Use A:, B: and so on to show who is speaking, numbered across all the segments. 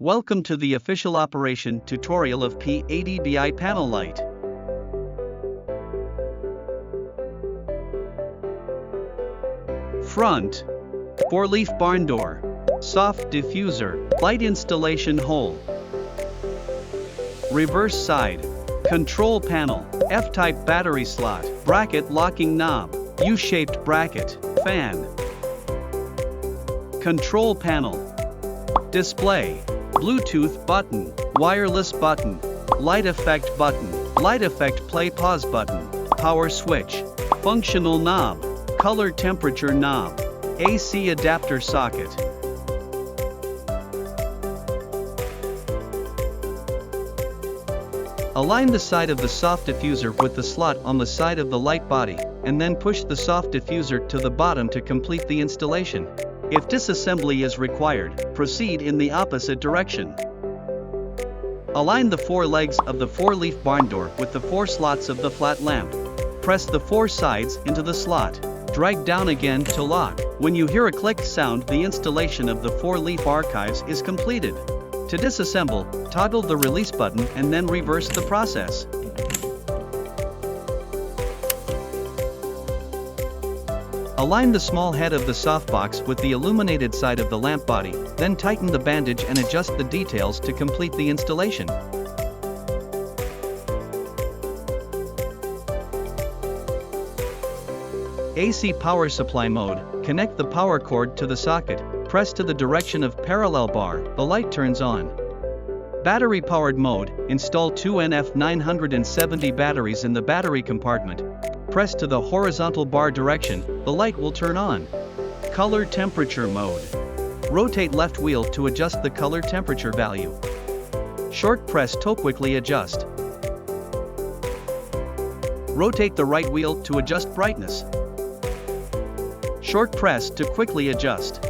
A: Welcome to the official operation tutorial of P80Bi panel light. Front. 4-leaf barn door. Soft diffuser. Light installation hole. Reverse side. Control panel. F-type battery slot. Bracket locking knob. U-shaped bracket. Fan. Control panel. Display. Bluetooth button. Wireless button. Light effect button. Light effect play pause button. Power switch. Functional knob. Color temperature knob. AC adapter socket. Align the side of the soft diffuser with the slot on the side of the light body, and then push the soft diffuser to the bottom to complete the installation. If disassembly is required, proceed in the opposite direction. Align the 4 legs of the 4-leaf barn door with the 4 slots of the flat lamp. Press the 4 sides into the slot. Drag down again to lock. When you hear a click sound, the installation of the 4-leaf archives is completed. To disassemble, toggle the release button and then reverse the process. Align the small head of the softbox with the illuminated side of the lamp body, then tighten the bandage and adjust the details to complete the installation. AC power supply mode. Connect the power cord to the socket, press to the direction of parallel bar, the light turns on. Battery powered mode. Install 2 NF970 batteries in the battery compartment. Press to the horizontal bar direction, the light will turn on. Color temperature mode. Rotate left wheel to adjust the color temperature value. Short press to quickly adjust. Rotate the right wheel to adjust brightness. Short press to quickly adjust.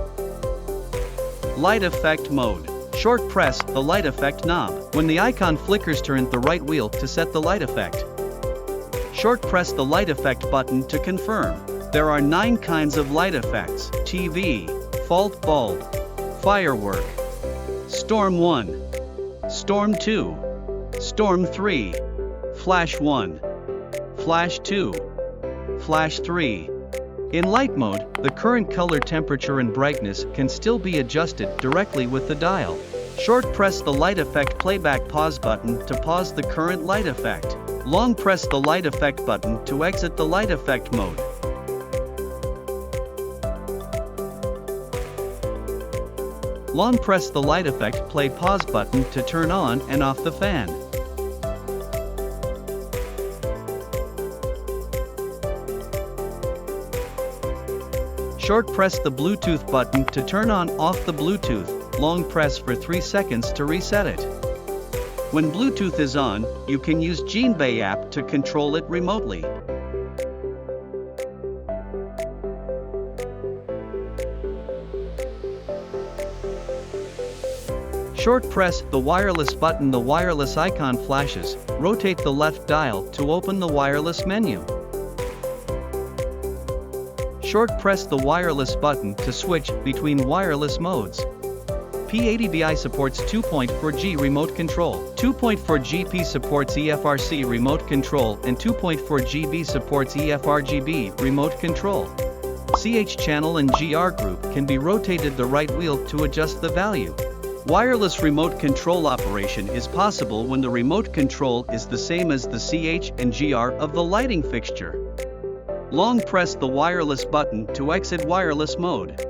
A: Light effect mode. Short press the light effect knob. When the icon flickers, turn the right wheel to set the light effect. Short press the light effect button to confirm. There are 9 kinds of light effects: TV, fault bulb, firework, storm 1, storm 2, storm 3, flash 1, flash 2, flash 3. In light mode, the current color temperature and brightness can still be adjusted directly with the dial. Short press the light effect playback pause button to pause the current light effect. Long press the light effect button to exit the light effect mode. Long press the light effect play pause button to turn on and off the fan. Short press the Bluetooth button to turn on off the Bluetooth. Long press for 3 seconds to reset it. When Bluetooth is on, you can use Jinbei app to control it remotely. Short press the wireless button, the wireless icon flashes. Rotate the left dial to open the wireless menu. Short press the wireless button to switch between wireless modes. P80Bi supports 2.4G remote control, 2.4GP supports EFRC remote control, and 2.4GB supports EFRGB remote control. CH channel and GR group can be rotated the right wheel to adjust the value. Wireless remote control operation is possible when the remote control is the same as the CH and GR of the lighting fixture. Long press the wireless button to exit wireless mode.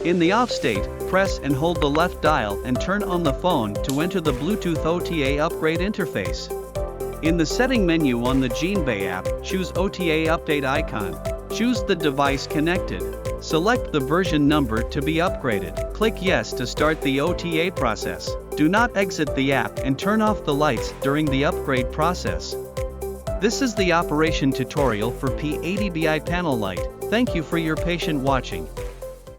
A: In the off state, press and hold the left dial and turn on the phone to enter the Bluetooth OTA upgrade interface. In the setting menu on the Jinbei app, choose OTA update icon. Choose the device connected. Select the version number to be upgraded. Click yes to start the OTA process. Do not exit the app and turn off the lights during the upgrade process. This is the operation tutorial for P80Bi panel light. Thank you for your patient watching.